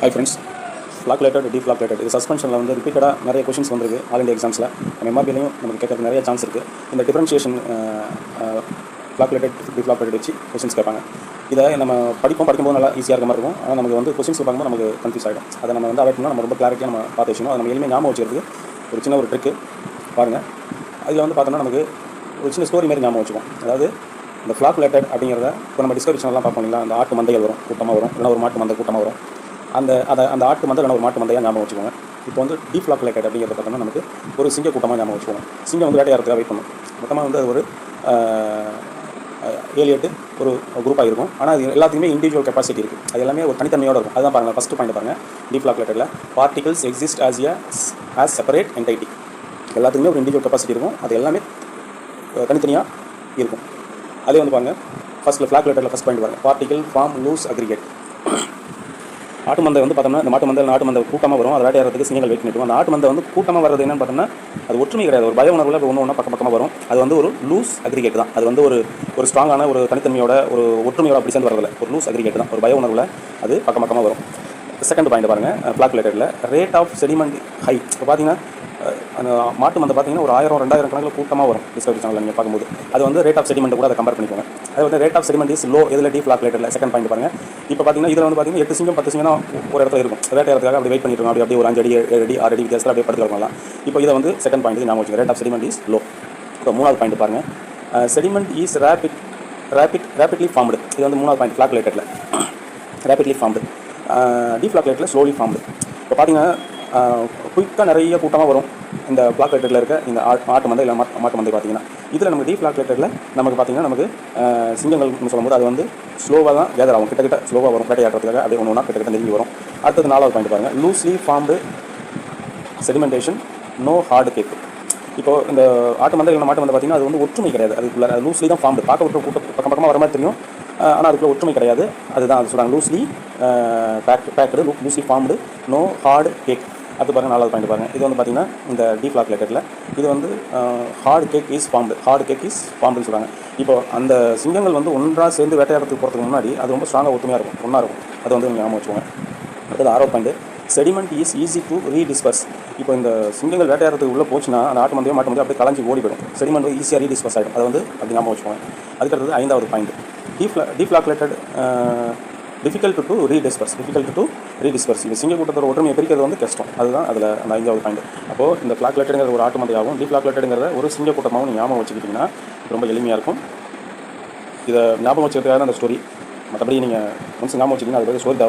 Hi friends, flocculated, deflocculated. இது சஸ்பென்ஷனில் வந்து ரிப்பீட்டடாக நிறைய கொஷின்ஸ் வந்திருக்கு ஆல் இண்டியா எக்ஸாம்ஸில். நம்ம எம்ஆர்பிலையும் நமக்கு கேட்கறது நிறைய சான்ஸ் இருக்குது. இந்த டிஃபரன்ஷியேஷன் ஃப்ளாக்குலேட்டட் டிஃப்ளாக்குலேட்டட் வச்சு கொஷின்ஸ் கேட்பாங்க. இதை நம்ம படிக்கும்போது நல்லா ஈஸியாக இருக்க மாதிரி இருக்கும். ஆனால் நமக்கு வந்து கொஷின்ஸ் பார்க்கும்போது நமக்கு கன்ஃபியூஸ் ஆகிடும். அதை நம்ம வந்து அவாய்ட் பண்ணால் நம்ம ரொம்ப கிளாரிட்டியாக நம்ம பார்த்து வச்சுக்கணும். அதை நம்ம எளிமையாக ஞாபகம் வச்சுக்கிறதுக்கு ஒரு சின்ன ஒரு ட்ரிக்கு பாருங்கள். அதில் வந்து பார்த்தோம்னா நமக்கு ஒரு சின்ன ஸ்டோரி மாதிரி ஞாபகம் வச்சுக்கோம். அதாவது இந்த ஃப்ளாக்குலேட்டட் அப்படிங்கிறத இப்போ நம்ம டிஸ்கவரி சேனல்லாம் பார்ப்போம் இல்லைங்களா, அந்த ஆட்டு மந்தைகள் வரும், கூட்டமாக வரும், இல்லைனா ஒரு மாட்டு மந்தை கூட்டமாக வரும். அந்த ஆட்டு மந்தை இல்லைனா ஒரு மாட்டு மந்தையாக ஞாபகம் வச்சுக்கோங்க. இப்போ வந்து டீஃப்ளாக்குலேட்டட் அப்படிங்கிறத பார்த்தோம்னா நமக்கு ஒரு சிங்க கூட்டமாக ஞாபகம் வச்சுக்கோங்க. சிங்கம் வந்து வேட்டையாடுறதுக்காக வெயிட் பண்ணும். மொத்தமாக வந்து அது ஒரு 7-8 ஒரு குரூப்பாக இருக்கும். ஆனால் அது எல்லாத்துக்குமே இண்டிவிஜுவல் கெப்பாசிட்டி இருக்குது. அது எல்லாமே ஒரு தனித்தன்மையோடு இருக்கும். அதுதான் பாருங்கள், ஃபஸ்ட்டு பாயிண்ட் பாருங்கள். டீஃப்ளாக்குலேட்டடில் particles exist as separate entity. எல்லாத்துக்குமே ஒரு இண்டிவிஜுவல் கெப்பாசிட்டி இருக்கும். அது எல்லாமே தனித்தனியாக இருக்கும். அதே வந்து பாருங்கள், ஃபஸ்ட்டில் ஃப்ளாக்குலேட்டடில் ஃபஸ்ட் பாயிண்ட் பாருங்கள், பார்ட்டிகல் ஃபார்ம் லூஸ் அக்ரிகேட். ஆட்டு மந்தை வந்து பார்த்தோம்னா இந்த நாட்டு மந்தை கூட்டமாக வரும். அதை வேட்டையாடுறதுக்கு சிங்கங்கள் வெயிட் பண்ணிட்டு அந்த ஆட்டு மந்தை வந்து கூட்டமாக வரது என்னன்னு பார்த்தோம்னா அது ஒற்றுமை கிடையாது. ஒரு பய உணர்வில் ஒன்று பக்கமாக வரும். அது வந்து ஒரு லூஸ் அக்ரிகேட் தான். அது வந்து ஒரு ஸ்ட்ராங்கான ஒரு தனித்தன்மையோட ஒரு ஒற்றுமையோட அப்படி சேர்ந்து வரதில்லை. ஒரு லூஸ் அக்ரிகேட் தான். ஒரு பய உணர்வில் அது பக்கமாக வரும். செகண்ட் பாயிண்ட் பாருங்கள், ஃப்ளாக்குலேட்டடில் ரேட் ஆஃப் செடிமெண்ட் ஹை. இப்போ பார்த்தீங்கன்னா அந்த மாட்டு மந்தை பார்த்தீங்கன்னா ஒரு 1000-2000 கணக்கில் கூட்டமாக வரும். டிஸ்கவரி சேனலில் நீங்கள் பார்க்கும்போது அது வந்து ரேட் ஆஃப் செடிமெண்ட் கூட அதை கம்பேர் பண்ணிக்கோங்க. அது வந்து rate of sediment is low. இதில் டீஃப்ளாக்குலேட்டடில் செகண்ட் பாயிண்ட் பாருங்கள். இப்போ பார்த்தீங்கன்னா இதில் வந்து பார்த்தீங்கன்னா 8 சிங்கம் 10 சிங்கம் தான் ஒரு இடத்துல இருக்கும். வேட்டையாடுறதுக்காக அப்படி வெயிட் பண்ணிட்டு அப்படியே ஒரு 5 அடி 7 அடி 6 அடி வித்தியாசத்தில் அப்படியே படுத்து வரலாம். இப்போ இதை வந்து செகண்ட் பாயிண்ட் ஞாபகம் வச்சுக்கோங்க, rate of sediment is low. இப்போ மூணாவது பாயிண்ட் பாருங்கள், செடிமெண்ட் இஸ் ரேபிட்லி ஃபார்ம்டு. இது வந்து மூணாவது பாயிண்ட் ஃப்ளாக்குலேட்டடில் ரேபிட்லி ஃபார்ம்டு. டீஃப்ளாக்குலேட்டடில் ஸ்லோலி ஃபார்ம்டு. இப்போ பார்த்தீங்கன்னா குயிக்காக நிறைய கூட்டமாக வரும் இந்த ஃப்ளாக்குலேட்டடில் இருக்க இந்த ஆட்டு மந்தை இல்லை மாட்டு மந்தை பார்த்தீங்கன்னா. இதில் நமக்கு டீஃப்ளாக்குலேட்டடில் நமக்கு பார்த்தீங்கன்னா நமக்கு சிங்கங்கள்னு சொல்லும்போது அது வந்து ஸ்லோவாக தான் கேதர் ஆகும். கிட்டத்தட்ட ஸ்லோவாக வரும். வேட்டையாடுறதுக்காக அப்படியே ஒன்று கிட்டத்தட்ட நெருங்கி வரும். அடுத்தது நாலாவது பாயிண்ட் பாருங்கள், loosely formed sedimentation no hard cake. இப்போது இந்த ஆட்டு மந்தை இல்லை மாட்டு மந்தை பார்த்தீங்கன்னா அது வந்து ஒற்றுமை கிடையாது. அதுக்குள்ள லூஸ்லி தான் ஃபார்ம்டு. பார்க்க விட்டு பக்கமாக வர மாதிரி தெரியும், ஆனால் அதுக்குள்ள ஒற்றுமை கிடையாது. அதுதான் அது சொல்கிறாங்க, loosely packed loosely formed no hard cake. அது பாருங்கள், நாலாவது பாயிண்ட் பாருங்கள். இது வந்து பார்த்திங்கன்னா இந்த டீஃப்ளாக்குலேட்டடில் இது வந்து ஹார்டு கேக் இஸ் ஃபார்ம்டுன்னு சொல்கிறாங்க. இப்போ அந்த சிங்கங்கள் வந்து ஒன்றாக சேர்ந்து வேட்டையாடுறதுக்கு போகிறதுக்கு முன்னாடி அது ரொம்ப ஸ்ட்ராங்காக ஒற்றுமையாக இருக்கும், ஒன்றா இருக்கும். அது வந்து ஞாபகம் வச்சுக்கோங்க. அடுத்தது ஆறாவது point, sediment is easy to redisperse. இப்போ இந்த சிங்கங்கள் வேட்டையாடுறதுக்கு உள்ளே போச்சுன்னா அந்த ஆட்டு மந்தையோ மாட்டு மந்தையோ அப்படியே கலைஞ்சி ஓடி போயிடும். செடிமெண்ட் வந்து ஈஸியாக ரீடிஸ்பர்ஸ் ஆகிடும். அது வந்து அப்படி ஞாபகம் வச்சுக்கோங்க. அதுக்கடுத்தது ஐந்தாவது பாயிண்ட், டீஃப்ளாக்குலேட்டட் டிஃபிகல்ட் டு ரீடிஸ்பர்ஸ். இந்த சிங்க கூட்டத்தோட ஒற்றுமையை பிரிக்கிறது வந்து கஷ்டம். அதுதான் அதில் அந்த 5வது பாயிண்ட். அப்போது இந்த ஃப்ளாக்குலேட்டடுங்கிற ஒரு ஆட்டு மந்தையாகவும் டீஃப்ளாக்குலேட்டடுங்கிறத ஒரு சிங்க கூட்டமாகவும் நீங்கள் ஞாபகம் வச்சுக்கிட்டிங்கன்னா ரொம்ப எளிமையாக இருக்கும். இதை ஞாபகம் வச்சுக்கிறதுக்காக அந்த ஸ்டோரி. மற்றபடி நீங்கள் ஒன்ஸ் ஞாபகம் வச்சுக்கிங்கன்னா அது ஸ்டோரி